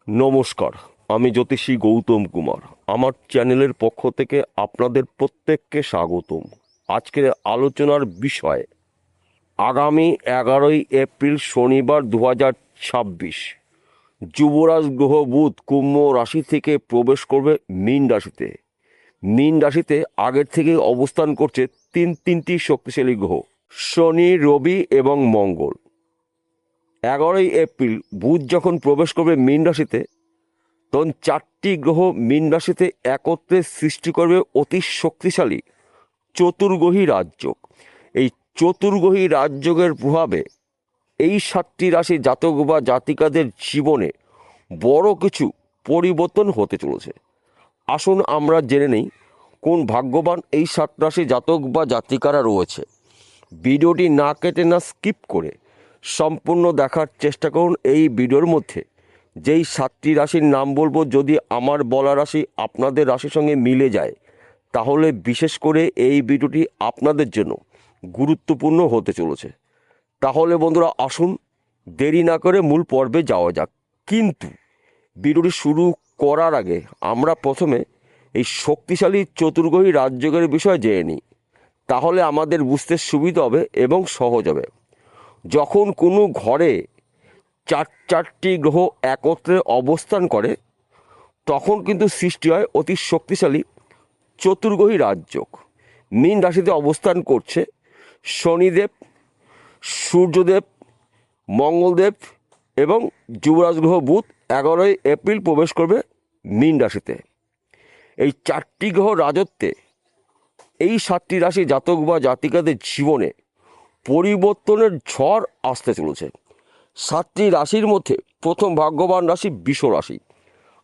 নমস্কার, আমি জ্যোতিষী গৌতম কুমার। আমার চ্যানেলের পক্ষ থেকে আপনাদের প্রত্যেককে স্বাগতম। আজকের আলোচনার বিষয় আগামী 11ই এপ্রিল শনিবার 2026 যুবরাজ গ্রহ বুধ কুম্ভ রাশি থেকে প্রবেশ করবে মীন রাশিতে। মীন রাশিতে আগের থেকে অবস্থান করছে তিনটি শক্তিশালী গ্রহ, শনি, রবি এবং মঙ্গল। 11ই এপ্রিল বুধ যখন প্রবেশ করবে মীন রাশিতে, তখন চারটি গ্রহ মীন রাশিতে একত্রে সৃষ্টি করবে অতি শক্তিশালী চতুর্গ্রহী রাজযোগ। এই চতুর্গ্রহী রাজযোগের প্রভাবে এই 7টি রাশি জাতক বা জাতিকাদের জীবনে বড় কিছু পরিবর্তন হতে চলেছে। আসুন আমরা জেনে নেই কোন ভাগ্যবান এই 7 রাশি জাতক বা জাতিকারা রয়েছে। ভিডিওটি না কেটে না স্কিপ করে সম্পূর্ণ দেখার চেষ্টা করুন। এই ভিডিওর মধ্যে যেই 7টি রাশির নাম বলবো, যদি আমার বলা রাশি আপনাদের রাশির সঙ্গে মিলে যায়, তাহলে বিশেষ করে এই ভিডিওটি আপনাদের জন্য গুরুত্বপূর্ণ হতে চলেছে। তাহলে বন্ধুরা আসুন দেরি না করে মূল পর্বে যাওয়া যাক। কিন্তু ভিডিওটি শুরু করার আগে আমরা প্রথমে এই শক্তিশালী চতুর্গ্রহী রাজযোগের বিষয়ে জেনে নিই। তাহলে আমাদের বুঝতে সুবিধা হবে এবং সহজ হবে। যখন কোনো ঘরে চারটি গ্রহ একত্রে অবস্থান করে, তখন কিন্তু সৃষ্টি হয় অতি শক্তিশালী চতুর্গ্রহী রাজযোগ। মীন রাশিতে অবস্থান করছে শনিদেব, সূর্যদেব, মঙ্গলদেব এবং যুবরাজ গ্রহ বুধ 11ই এপ্রিল প্রবেশ করবে মীন রাশিতে। এই 4টি গ্রহ রাজত্বে এই 7টি রাশি জাতক বা জাতিকাদের জীবনে পরিবর্তনের ঝড় আসতে চলেছে। 7টি রাশির মধ্যে প্রথম ভাগ্যবান রাশি বৃষ রাশি।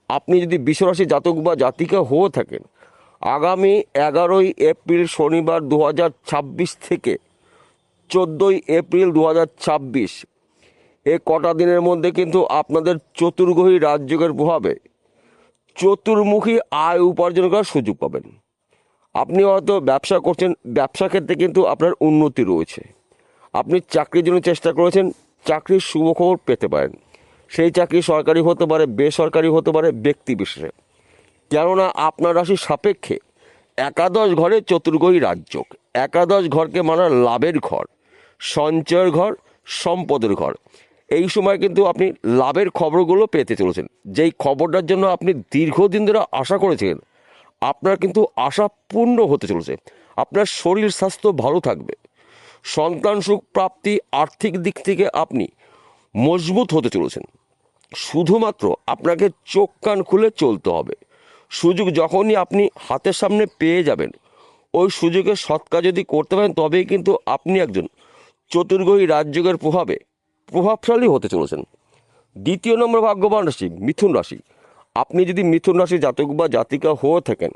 আপনি যদি বৃষ রাশি জাতক বা জাতিকা হয়ে থাকেন, আগামী 11ই এপ্রিল শনিবার 2026 থেকে 14ই এপ্রিল 2026 এ কটা দিনের মধ্যে কিন্তু আপনাদের চতুর্গ্রহী রাজযোগের প্রভাবে চতুর্মুখী আয় উপার্জন করার সুযোগ পাবেন। আপনি হয়তো ব্যবসা করছেন, ব্যবসা ক্ষেত্রে কিন্তু আপনার উন্নতি রয়েছে। আপনি চাকরির জন্য চেষ্টা করেছেন, চাকরির শুভ খবর পেতে পারেন। সেই চাকরি সরকারি হতে পারে, বেসরকারি হতে পারে, ব্যক্তি বিশেষে। কেননা আপনার রাশির সাপেক্ষে একাদশ ঘরে চতুর্গ্রহী রাজযোগ। একাদশ ঘরকে মানে লাভের ঘর, সঞ্চয়ের ঘর, সম্পদের ঘর। এই সময় কিন্তু আপনি লাভের খবরগুলো পেতে চলেছেন। যেই খবরটার জন্য আপনি দীর্ঘদিন ধরে আশা করেছিলেন, আপনার কিন্তু আশা পূর্ণ হতে চলেছে। আপনার শরীর স্বাস্থ্য ভালো থাকবে, সন্তান সুখ প্রাপ্তি, আর্থিক দিক থেকে আপনি মজবুত হতে চলেছেন। শুধুমাত্র আপনাকে চোখ কান খুলে চলতে হবে। সুযোগ যখনই আপনি হাতের সামনে পেয়ে যাবেন, ওই সুযোগে সৎ কাজ যদি করতে পারেন, তবেই কিন্তু আপনি একজন চতুর্গ্রহী রাজযোগের প্রভাবে প্রভাবশালী হতে চলেছেন। দ্বিতীয় নম্বর ভাগ্যবান রাশি মিথুন রাশি। আপনি যদি মিথুন রাশি জাতক বা জাতিকা হয়ে থাকেন,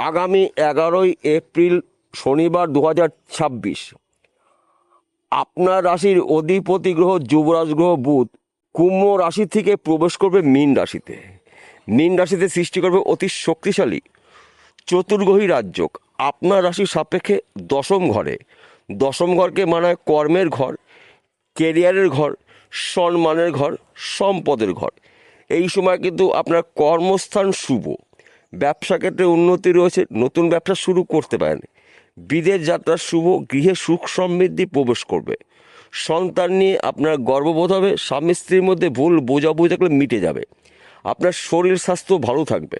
আগামী 11ই এপ্রিল শনিবার 2026 আপনার রাশির অধিপতি গ্রহ যুবরাজ গ্রহ বুধ কুম্ভ রাশি থেকে প্রবেশ করবে মীন রাশিতে। মীন রাশিতে সৃষ্টি করবে অতি শক্তিশালী চতুর্গ্রহী রাজযোগ। আপনার রাশির সাপেক্ষে দশম ঘরে, দশম ঘরকে মানায় কর্মের ঘর, কেরিয়ারের ঘর, সম্মানের ঘর, সম্পদের ঘর। এই সময় কিন্তু আপনার কর্মস্থান শুভ, ব্যবসা ক্ষেত্রে উন্নতি রয়েছে, নতুন ব্যবসা শুরু করতে পারেন। বিদেশ যাত্রা শুভ, গৃহে সুখ সমৃদ্ধি প্রবেশ করবে। সন্তান নিয়ে আপনার গর্ববোধ হবে, স্বামী স্ত্রীর মধ্যে ভুল বোঝাবুঝি থাকলে মিটে যাবে। আপনার শরীর স্বাস্থ্য ভালো থাকবে।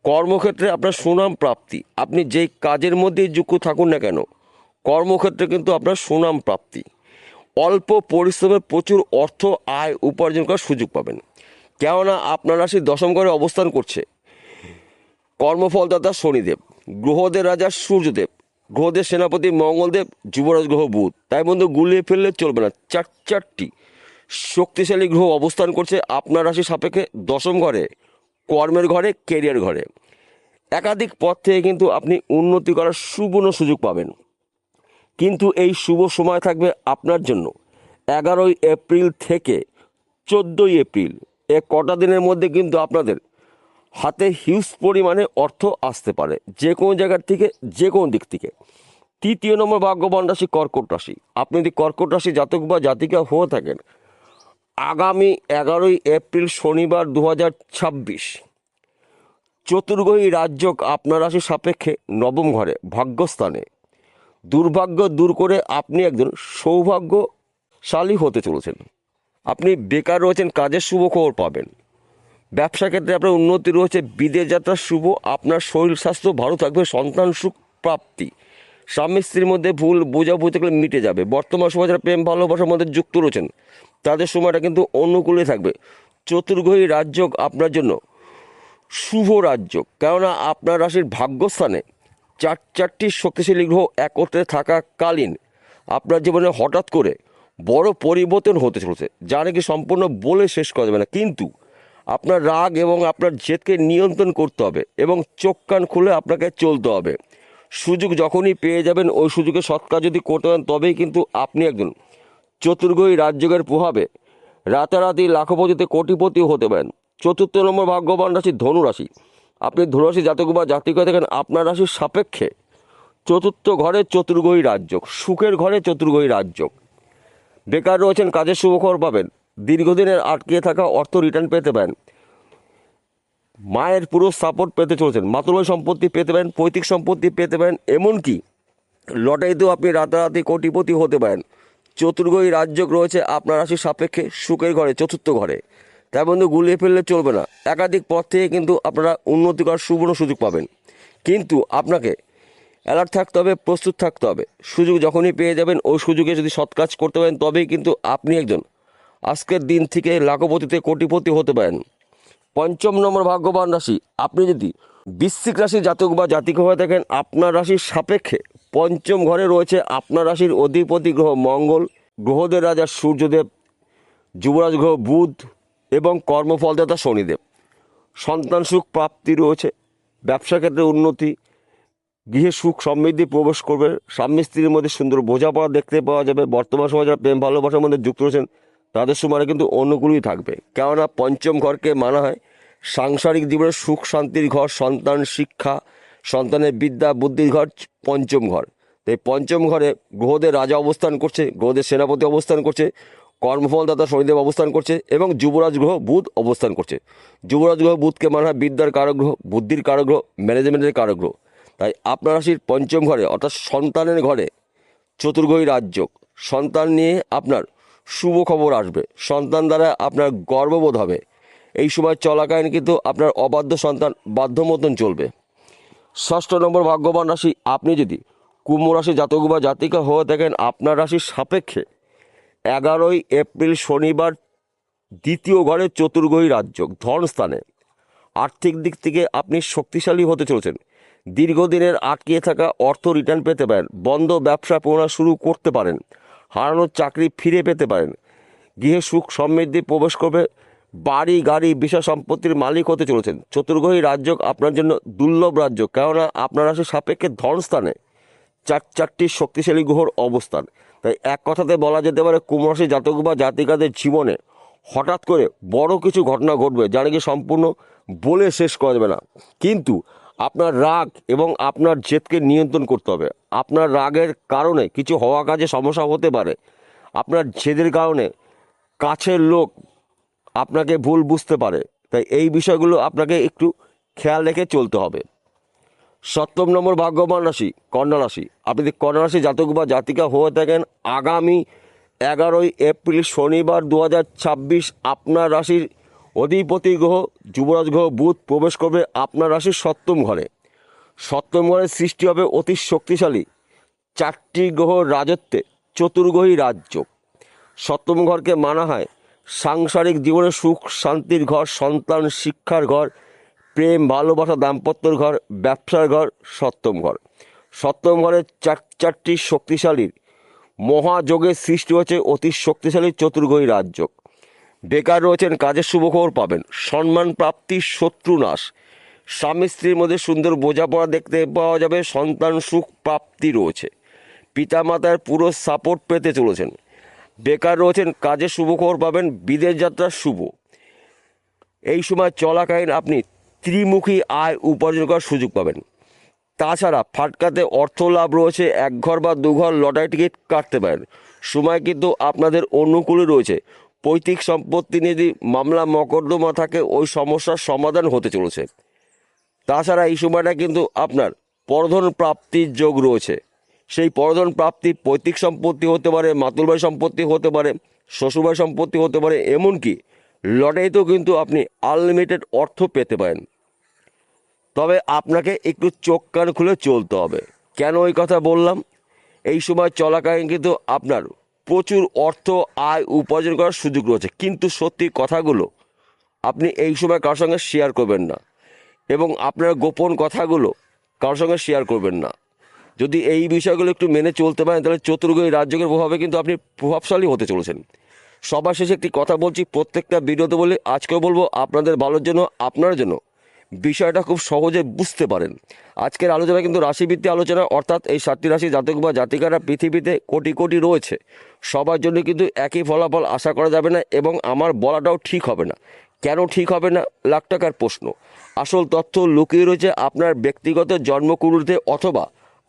কর্মক্ষেত্রে আপনার সুনাম প্রাপ্তি। আপনি যেই কাজের মধ্যেই যুক্ত থাকুন না কেন, কর্মক্ষেত্রে কিন্তু আপনার সুনাম প্রাপ্তি। অল্প পরিশ্রমে প্রচুর অর্থ আয় উপার্জন করার সুযোগ পাবেন। কেননা আপনার রাশির দশম ঘরে অবস্থান করছে কর্মফলদাতা শনিদেব, গ্রহদের রাজা সূর্যদেব, গ্রহদের সেনাপতি মঙ্গলদেব, যুবরাজ গ্রহ বুধ। তাই বন্ধু গুলিয়ে ফেললে চলবে না। চারটি শক্তিশালী গ্রহ অবস্থান করছে আপনার রাশির সাপেক্ষে দশম ঘরে, কর্মের ঘরে, কেরিয়ার ঘরে। একাধিক পথ থেকে কিন্তু আপনি উন্নতি করার সুবর্ণ সুযোগ পাবেন। কিন্তু এই শুভ সময় থাকবে আপনার জন্য 11ই এপ্রিল থেকে 14ই এপ্রিল। এ কটা দিনের মধ্যে কিন্তু আপনাদের হাতে হিউজ পরিমাণে অর্থ আসতে পারে, যে কোনো জায়গার থেকে, যে কোনো দিক থেকে। তৃতীয় নম্বর ভাগ্যবান রাশি কর্কট রাশি। আপনি যদি কর্কট রাশি জাতক বা জাতিকা হয়ে থাকেন, আগামী 11 এপ্রিল শনিবার 2026 চতুর্গ্রহী রাজযোগ আপনার রাশির সাপেক্ষে নবম ঘরে ভাগ্যস্থানে। দুর্ভাগ্য দূর করে আপনি একজন সৌভাগ্যশালী হতে চলেছেন। আপনি বেকার রয়েছেন, কাজের শুভ খবর পাবেন। ব্যবসা ক্ষেত্রে আপনার উন্নতি রয়েছে, বিদেশ যাত্রা শুভ, আপনার শরীর স্বাস্থ্য ভালো থাকবে, সন্তান সুখ প্রাপ্তি, স্বামী স্ত্রীর মধ্যে ভুল বোঝাবুঝি থাকলে মিটে যাবে। বর্তমান সময় যারা প্রেম ভালোবাসার মধ্যে যুক্ত রয়েছেন তাদের সময়টা কিন্তু অনুকূলে থাকবে। চতুর্গ্রহী রাজযোগ আপনার জন্য শুভ রাজযোগ, কেননা আপনার রাশির ভাগ্যস্থানে চারটি শক্তিশালী গ্রহ একত্রে থাকাকালীন আপনার জীবনে হঠাৎ করে বড় পরিবর্তন হতে চলেছে, যা নাকি সম্পূর্ণ বলে শেষ করা যাবে না। কিন্তু আপনার রাগ এবং আপনার জেদকে নিয়ন্ত্রণ করতে হবে এবং চোখ কান খুলে আপনাকে চলতে হবে। সুযোগ যখনই পেয়ে যাবেন ওই সুযোগে সৎ কাজ যদি করতে পারেন তবেই কিন্তু আপনি একজন চতুর্গ্রহী রাজযোগের প্রভাবে রাতারাতি লাখপতিতে কোটিপতি হতে পারেন। 4র্থ নম্বর ভাগ্যবান রাশি ধনু রাশি। আপনি ধনু রাশি জাতক বা জাতিকা দেখেন আপনার রাশির সাপেক্ষে 4র্থ ঘরে চতুর্গ্রহী রাজযোগ, সুখের ঘরে চতুর্গ্রহী রাজযোগ। বেকার রয়েছেন, কাজের শুভখবর পাবেন। দীর্ঘদিনের আটকে থাকা অর্থ রিটার্ন পেতে পারেন। মায়ের পুরো সাপোর্ট পেতে চলেছেন। মাতৃভাই সম্পত্তি পেতে পারেন, পৈতৃক সম্পত্তি পেতে পারেন, এমনকি লটারিতেও আপনি রাতারাতি কোটিপতি হতে পারেন। চতুর্গ্রহী রাজযোগ রয়েছে আপনার রাশির সাপেক্ষে সুখের ঘরে 4র্থ ঘরে। তাই বন্ধু, গুলিয়ে ফেললে চলবে না। একাধিক পথ থেকে কিন্তু আপনারা উন্নতি করার সুবর্ণ সুযোগ পাবেন, কিন্তু আপনাকে অ্যালার্ট থাকতে হবে, প্রস্তুত থাকতে হবে। সুযোগ যখনই পেয়ে যাবেন ওই সুযোগে যদি সৎ কাজ করতে পারেন তবেই কিন্তু আপনি একজন আজকের দিন থেকে লাখপতিতে কোটিপতি হতে পারেন। 5ম নম্বর ভাগ্যবান রাশি। আপনি যদি বৃশ্চিক রাশির জাতক বা জাতিকা হয়ে থাকেন আপনার রাশির সাপেক্ষে 5ম ঘরে রয়েছে আপনার রাশির অধিপতি গ্রহ মঙ্গল, গ্রহদের রাজা সূর্যদেব, যুবরাজ গ্রহ বুধ এবং কর্মফলদাতা শনিদেব। সন্তান সুখ প্রাপ্তি রয়েছে, ব্যবসা ক্ষেত্রে উন্নতি, গৃহে সুখ সমৃদ্ধি প্রবেশ করবে, স্বামী স্ত্রীর মধ্যে সুন্দর বোঝাপড়া দেখতে পাওয়া যাবে। বর্তমান সময় যারা প্রেম ভালোবাসার মধ্যে যুক্ত রয়েছেন তাদের সময় কিন্তু অনুকূলই থাকবে, কেননা 5ম ঘরকে মানা হয় সাংসারিক জীবনের সুখ শান্তির ঘর, সন্তান শিক্ষা, সন্তানের বিদ্যা বুদ্ধির ঘর 5ম ঘর। তাই 5ম ঘরে গ্রহদের রাজা অবস্থান করছে, গ্রহদের সেনাপতি অবস্থান করছে, কর্মফলদাতা শনিদেব অবস্থান করছে এবং যুবরাজ গ্রহ বুধ অবস্থান করছে। যুবরাজ গ্রহ বুধকে মানা হয় বিদ্যার কারক গ্রহ, বুদ্ধির কারক গ্রহ, ম্যানেজমেন্টের কারক গ্রহ। তাই আপনার রাশির 5ম ঘরে অর্থাৎ সন্তানের ঘরে চতুর্গ্রহী রাজযোগ। সন্তান নিয়ে আপনার শুভ খবর আসবে, সন্তান দ্বারা আপনার গর্ববোধ হবে। এই সময় চলাকালীন কিন্তু আপনার অবাধ্য সন্তান বাধ্য মতন চলবে। 6ষ্ঠ নম্বর ভাগ্যবান রাশি। আপনি যদি কুম্ভ রাশি জাতক বা জাতিকা হয়ে থাকেন আপনার রাশির সাপেক্ষে 11 এপ্রিল শনিবার 2য় ঘরে চতুর্গ্রহী রাজযোগ ধনস্থানে। আর্থিক দিক থেকে আপনি শক্তিশালী হতে চলেছেন। দীর্ঘদিনের আটকে থাকা অর্থ রিটার্ন পেতে পারেন, বন্ধ ব্যবসা পুনরায় শুরু করতে পারেন, হারানোর চাকরি ফিরে পেতে পারেন, গৃহে সুখ সমৃদ্ধি প্রবেশ করবে, বাড়ি গাড়ি বিষয় সম্পত্তির মালিক হতে চলেছেন। চতুর্গ্রহী রাজযোগ আপনার জন্য দুর্লভ রাজ্য, কেননা আপনার রাশির সাপেক্ষে ধনস্থানে চারটি শক্তিশালী গ্রহর অবস্থান। তাই এক কথাতে বলা যেতে পারে কুম্ভ রাশি জাতক বা জাতিকাদের জীবনে হঠাৎ করে বড় কিছু ঘটনা ঘটবে, যা নাকি সম্পূর্ণ বলে শেষ করা যাবে না। কিন্তু আপনার রাগ এবং আপনার জেদকে নিয়ন্ত্রণ করতে হবে। আপনার রাগের কারণে কিছু হওয়া কাজে সমস্যা হতে পারে, আপনার জেদের কারণে কাছের লোক আপনাকে ভুল বুঝতে পারে। তাই এই বিষয়গুলো আপনাকে একটু খেয়াল রেখে চলতে হবে। 7ম নম্বর ভাগ্যবান রাশি কন্যা রাশি। আপনি যদি কন্যা রাশি জাতক বা জাতিকা হয়ে থাকেন আগামী 11 এপ্রিল শনিবার 2026 আপনার রাশির অধিপতি গ্রহ যুবরাজ গ্রহ বুধ প্রবেশ করবে আপনার রাশির 7ম ঘরে। 7ম ঘরের সৃষ্টি হবে অতি শক্তিশালী 4টি গ্রহ রাজত্বে চতুর্গ্রহী রাজযোগ। 7ম ঘরকে মানা হয় সাংসারিক জীবনে সুখ শান্তির ঘর, সন্তান শিক্ষার ঘর, প্রেম ভালোবাসা দাম্পত্যর ঘর, ব্যবসার ঘর 7ম ঘর। 7ম ঘরে চারটি শক্তিশালী মহাযোগের সৃষ্টি হচ্ছে অতি শক্তিশালী চতুর্গ্রহী রাজযোগ। বেকার রয়েছেন, কাজের শুভখবর পাবেন, সম্মান প্রাপ্তি, শত্রু নাশ, স্বামী স্ত্রীর মধ্যে সুন্দর বোঝাপড়া দেখতে পাওয়া যাবে, সন্তান সুখ প্রাপ্তি রয়েছে, পিতামাতার পুরো সাপোর্ট পেতে চলেছেন। বেকার রয়েছেন, কাজের শুভখবর পাবেন, বিদেশ যাত্রার শুভ। এই সময় চলাকালীন আপনি ত্রিমুখী আয় উপার্জন করার সুযোগ পাবেন। তাছাড়া ফাটকাতে অর্থ লাভ রয়েছে, 1 ঘর বা 2 ঘর লটারি টিকিট কাটতে পারেন। সময় কিন্তু আপনাদের অনুকূলে রয়েছে। পৈতৃক সম্পত্তি নিয়ে যদি মামলা মকদ্দমা থাকে ওই সমস্যার সমাধান হতে চলেছে। তাছাড়া এই সময়টা কিন্তু আপনার পরধন প্রাপ্তির যোগ রয়েছে। সেই পরধন প্রাপ্তি পৈতৃক সম্পত্তি হতে পারে, মাতুলবাড়ি সম্পত্তি হতে পারে, শ্বশুরবাড়ি সম্পত্তি হতে পারে, এমনকি লটারিতেও কিন্তু আপনি আনলিমিটেড অর্থ পেতে পারেন। তবে আপনাকে একটু চোখ কান খুলে চলতে হবে। কেন এই কথা বললাম? এই সময় চলাকালীন কিন্তু আপনার প্রচুর অর্থ আয় উপার্জন করার সুযোগ রয়েছে, কিন্তু সত্যি কথাগুলো আপনি এই সময় কারোর সঙ্গে শেয়ার করবেন না, এবং আপনার গোপন কথাগুলো কারোর সঙ্গে শেয়ার করবেন না। যদি এই বিষয়গুলো একটু মেনে চলতে পারেন তাহলে চতুর্গ্রহী রাজযোগের প্রভাবে কিন্তু আপনি প্রভাবশালী হতে চলেছেন। সবার শেষে একটি কথা বলছি, প্রত্যেকটা ভিডিওতে বলে আজকেও বলবো, আপনাদের ভালোর জন্য, আপনার জন্য বিষয়টা খুব সহজে বুঝতে পারেন। আজকের আলোচনা কিন্তু রাশিভিত্তিক আলোচনা, অর্থাৎ এই 7টি রাশি জাতক বা জাতিকারা পৃথিবীতে কোটি কোটি রয়েছে, সবার জন্য কিন্তু একই ফলাফল আশা করা যাবে না, এবং আমার বলাটাও ঠিক হবে না। কেন ঠিক হবে না? লাখ টাকার প্রশ্ন। আসল তথ্য লুকিয়ে রয়েছে আপনার ব্যক্তিগত জন্মকুণ্ডলিতে অথবা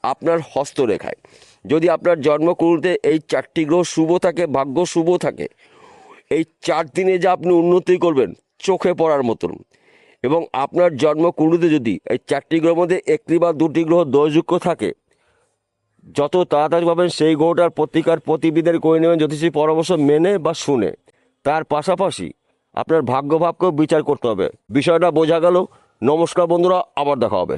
আপনার হস্তরেখায়। যদি আপনার জন্মকুণ্ডলিতে এই 4টি গ্রহ শুভ থাকে, ভাগ্য শুভ থাকে, এই 4 দিনে যে আপনি উন্নতি করবেন চোখে পড়ার মতন। এবং আপনার জন্মকুণ্ডলিতে যদি এই 4টি গ্রহের মধ্যে 1টি বা 2টি গ্রহ দোষযুক্ত থাকে, যত তাড়াতাড়ি পাবেন সেই গ্রহটার প্রতিকার প্রতিবিধান করে নেবেন জ্যোতিষী পরামর্শ মেনে বা শুনে। তার পাশাপাশি আপনার ভাগ্যভাবকেও বিচার করতে হবে। বিষয়টা বোঝা গেল? নমস্কার বন্ধুরা, আবার দেখা হবে।